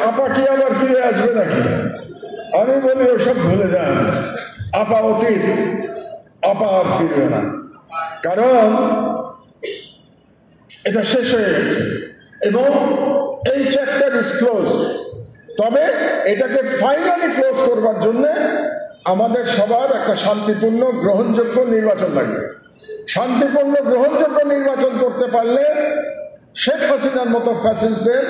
আপা কি আবার ফিরে আসবে নাকি? আমি বলি ওসব ভুলে যান, আপা অতীত, আপা আর ফিরবে না, কারণ এটা শেষ হয়ে গেছে এবং এই চ্যাপ্টার ইজ ক্লোজড। তবে এটাকে ফাইনালি ক্লোজ করবার জন্য আমাদের সবার একটা শান্তিপূর্ণ গ্রহণযোগ্য নির্বাচন লাগবে। শান্তিপূর্ণ গ্রহণযোগ্য নির্বাচন করতে পারলে শেখ হাসিনার মতো ফ্যাসিস্টদের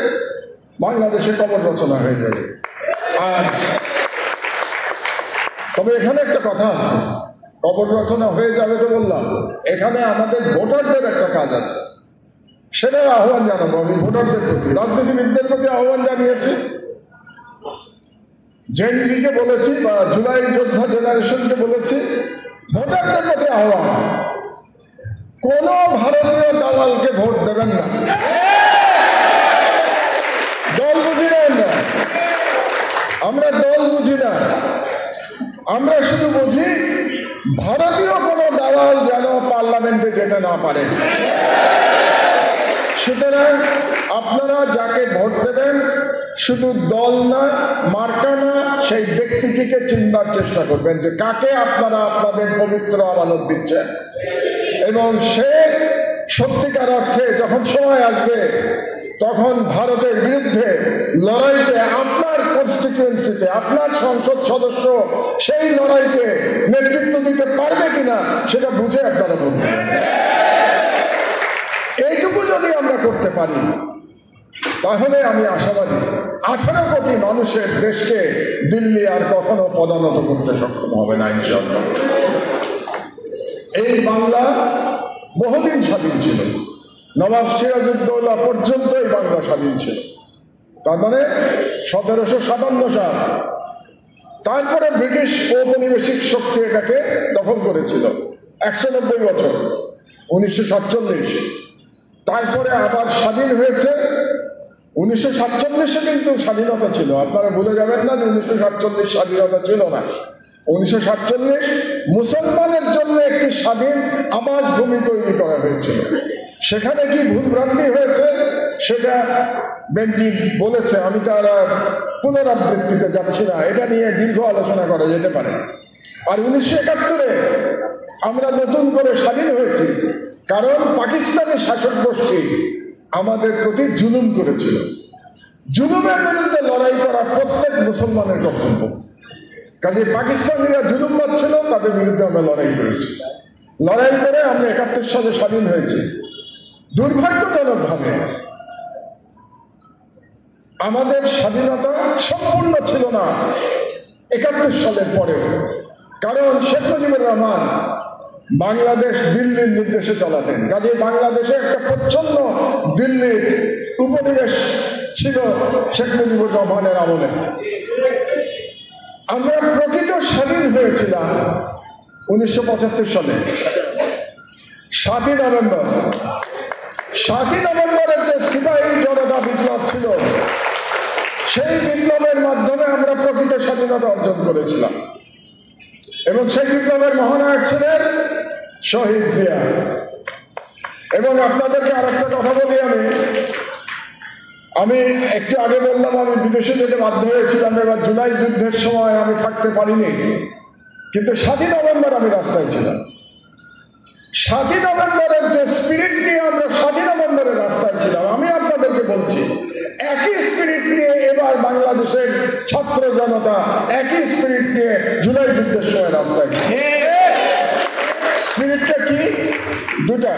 বাংলাদেশে কবর রচনা হয়ে যাবে। আর তবে এখানে একটা কথা আছে, কবর রচনা হয়ে যাবে তো বললাম, এখানে আমাদের ভোটারদের একটা কাজ আছে, সেটার আহ্বান জানাবো আমি ভোটারদের প্রতি, রাজনীতিবিদদের প্রতি আহ্বান জানিয়েছি, জেনজিকে বলেছি বা জুলাই যোদ্ধা জেনারেশনকে বলেছি, ভোটারদের প্রতি আহ্বান, কোন ভারতীয় দালালকে ভোট দেবেন না। দল বুঝি না আমরা দল বুঝি না, আমরা শুধু বুঝি ভারতীয় কোন দালাল যেন পার্লামেন্টে যেতে না পারে। সুতরাং আপনারা যাকে ভোট দেবেন শুধু দল না, মার্কা না, সেই ব্যক্তিটিকে চিনবার চেষ্টা করবেন যে কাকে আপনারা আপনাদের পবিত্র আমানত দিচ্ছেন, এবং সে সত্যিকার অর্থে যখন সময় আসবে তখন ভারতের বিরুদ্ধে লড়াইতে আপনার কনস্টিটিউয়েন্সিতে আপনার সংসদ সদস্য সেই লড়াইতে নেতৃত্ব দিতে পারবে কিনা সেটা বুঝে আপনারা ভোট দেবেন। এইটুকু যদি আমরা করতে পারি তাহলে আমি আশাবাদী 18 কোটি মানুষের দেশকে দিল্লি আর কখনো পদানত করতে সক্ষম হবে না ইনশাআল্লাহ। এই বাংলা বহুদিন স্বাধীন ছিল, নবাব সিরাজউদ্দৌলা পর্যন্ত এই বাংলা স্বাধীন ছিল, তার মানে 1757 সাল। তারপরে ব্রিটিশ ঔপনিবেশিক শক্তি এটাকে দখল করেছিল 190 বছর, 1947। তারপরে আবার স্বাধীন হয়েছে 1947-এ, কিন্তু স্বাধীনতা ছিল, আপনারা ভুলে যাবেন না যে 1947 স্বাধীনতা ছিল না। 1947 মুসলমানের জন্য একটি স্বাধীন আবাসভূমি তৈরি করা হয়েছিল। সেখানে কি ভুলভ্রান্তি হয়েছে সেটা বেঞ্জিন বলেছে, আমি তার পুনরাবৃত্তিতে যাচ্ছি না, এটা নিয়ে দীর্ঘ আলোচনা করা যেতে পারে। আর 1971-এ আমরা নতুন করে স্বাধীন হয়েছি কারণ পাকিস্তানি শাসক গোষ্ঠী আমাদের প্রতি জুলুম করেছিল। জুলুমের বিরুদ্ধে লড়াই করা প্রত্যেক মুসলমানের কর্তব্য, কাজে পাকিস্তানিরা জুলুম পাচ্ছিল, তাদের বিরুদ্ধে আমরা লড়াই করেছি। লড়াই করে আমরা 71 সালে স্বাধীন হয়েছি। দুর্ভাগ্যজনকভাবে আমাদের স্বাধীনতা সম্পূর্ণ ছিল না 71 সালের পরে, কারণ শেখ মুজিবুর রহমান বাংলাদেশ দিল্লির নির্দেশে চালাতেন। কাজে বাংলাদেশে একটা প্রচ্ছন্ন দিল্লির উপনিবেশ ছিল শেখ মুজিবুর রহমানের আমলে। আমরা প্রকৃত স্বাধীন হয়েছিলাম 1975 সালে 7ই নভেম্বর। 7ই নভেম্বরের যে সিপাহী জনতা বিপ্লব ছিল, সেই বিপ্লবের মাধ্যমে আমরা প্রকৃত স্বাধীনতা অর্জন করেছিলাম, এবং সেই বিপ্লবের মহানায়ক ছিলেন শহীদ জিয়া। এবং আপনাদেরকে আরেকটা কথা বলি, আমি একটু আগে বললাম আমি বিদেশে যেতে বাধ্য হয়েছিলাম, এবার জুলাই যুদ্ধের সময় আমি থাকতে পারিনি, কিন্তু 7ই নভেম্বর আমি রাস্তায় ছিলাম। 7ই নভেম্বরের যে স্পিরিট নিয়ে আমরা 7ই নভেম্বরের রাস্তায় ছিলাম, আমি আপনাদেরকে বলছি একই স্পিরিট নিয়ে এবার বাংলাদেশের ছাত্র জনতা একই স্পিরিট নিয়ে জুলাই যুদ্ধের সময় রাস্তায়। স্পিরিটটা কি? দুটা।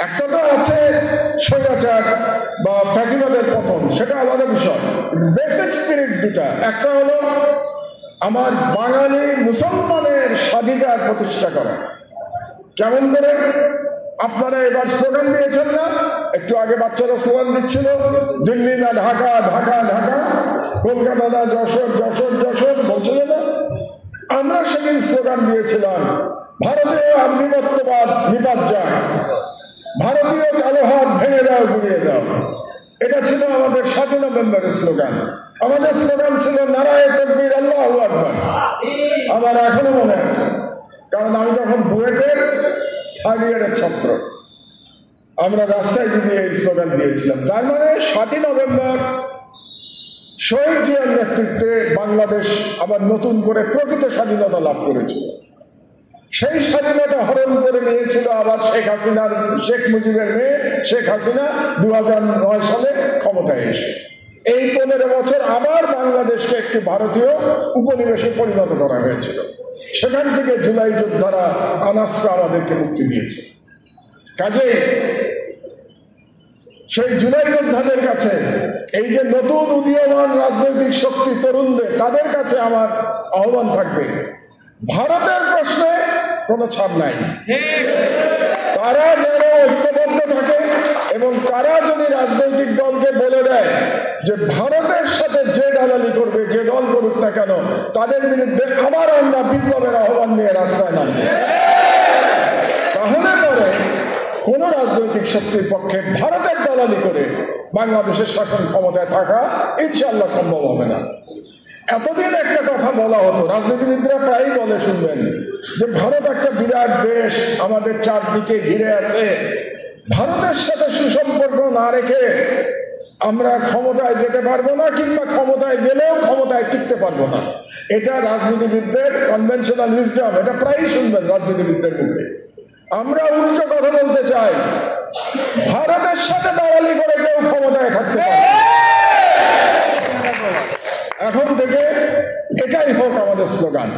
একটা তো আছে স্বৈরাচার বা ফ্যাসিবাদের পতন, সেটা আলাদা বিষয়, কিন্তু বেসিক স্পিরিট দুটা। একটা হলো আমার বাঙালি মুসলমানের স্বাধিকার প্রতিষ্ঠা করা। কেমন করে? আপনারা এবার স্লোগান দিয়েছেন না, একটু আগে বাচ্চারা স্লোগান দিচ্ছিল, দিল্লি না ঢাকা, ঢাকা ঢাকা, কলকাতা না যশোর, যশোর যশোর বলছিল না? আমরা সেদিন স্লোগান দিয়েছিলাম, ভারতীয় আধিপত্যবাদ নিপাত যাক, ভারতীয় কালো হাত ভেঙে দাও, গুড়িয়ে দাও। এটা ছিল আমাদের 7ই নভেম্বরের স্লোগান। আমাদের স্লোগান ছিল নারায়ে তাকবীর, আল্লাহু আকবার। আমার এখনো মনে আছে, কারণ আমি তখন বুয়েটের 3rd ইয়ারের ছাত্র। আমরা রাস্তায় দিয়ে এই স্লোগান দিয়েছিলাম। তার মানে 7ই নভেম্বর শহীদ জিয়ার নেতৃত্বে বাংলাদেশ আবার নতুন করে প্রকৃত স্বাধীনতা লাভ করেছিল। সেই স্বাধীনতা হরণ করে নিয়েছিল আবার শেখ মুজিবের মেয়ে শেখ হাসিনা 2009 সালে ক্ষমতায় এসে। এই 15 বছর আবার বাংলাদেশকে একটি ভারতীয় উপনিবেশে পরিণত করা হয়েছিল। সেখান থেকে জুলাই যোদ্ধারা আনাসরা আমাদেরকে মুক্তি দিয়েছে। কাজেই সেই জুলাই যোদ্ধাদের কাছে, এই যে নতুন উদীয়মান রাজনৈতিক শক্তি তরুণদের, তাদের কাছে আমার আহ্বান থাকবে, ভারতের প্রশ্নে কোনো ছাড় নাই। তারা যেন ঐক্যবদ্ধ থাকে এবং তারা যদি রাজনৈতিক দলকে বলে দেয় যে ভারতের সাথে যে দালালি করবে, যে দল করুক না কেন, তাদের বিরুদ্ধে আবার আমরা বিপ্লবের আহ্বান নিয়ে রাস্তায় নামব, তাহলে পরে কোন রাজনৈতিক শক্তির পক্ষে ভারতের দালালি করে বাংলাদেশের শাসন ক্ষমতায় থাকা ইনশাআল্লাহ সম্ভব হবে না। এতদিন একটা কথা বলা হতো, রাজনীতিবিদরা প্রায়ই বলে, শুনবেন, যে ভারত একটা বিরাট দেশ, আমাদের চারদিকে ঘিরে আছে, ভারতের সাথে সুসম্পর্ক না রেখে আমরা ক্ষমতায় যেতে পারবো না, কিংবা ক্ষমতায় গেলেও ক্ষমতায় টিকতে পারবো না। এটা রাজনীতিবিদদের কনভেনশনাল উইজডম, এটা প্রায়ই শুনবেন রাজনীতিবিদদের মুখে। আমরা উল্টো কথা বলতে চাই, ভারতের সাথে দালালি করে কেউ ক্ষমতায় থাকতে পারে। এখন থেকে এটাই হোক আমাদের স্লোগান।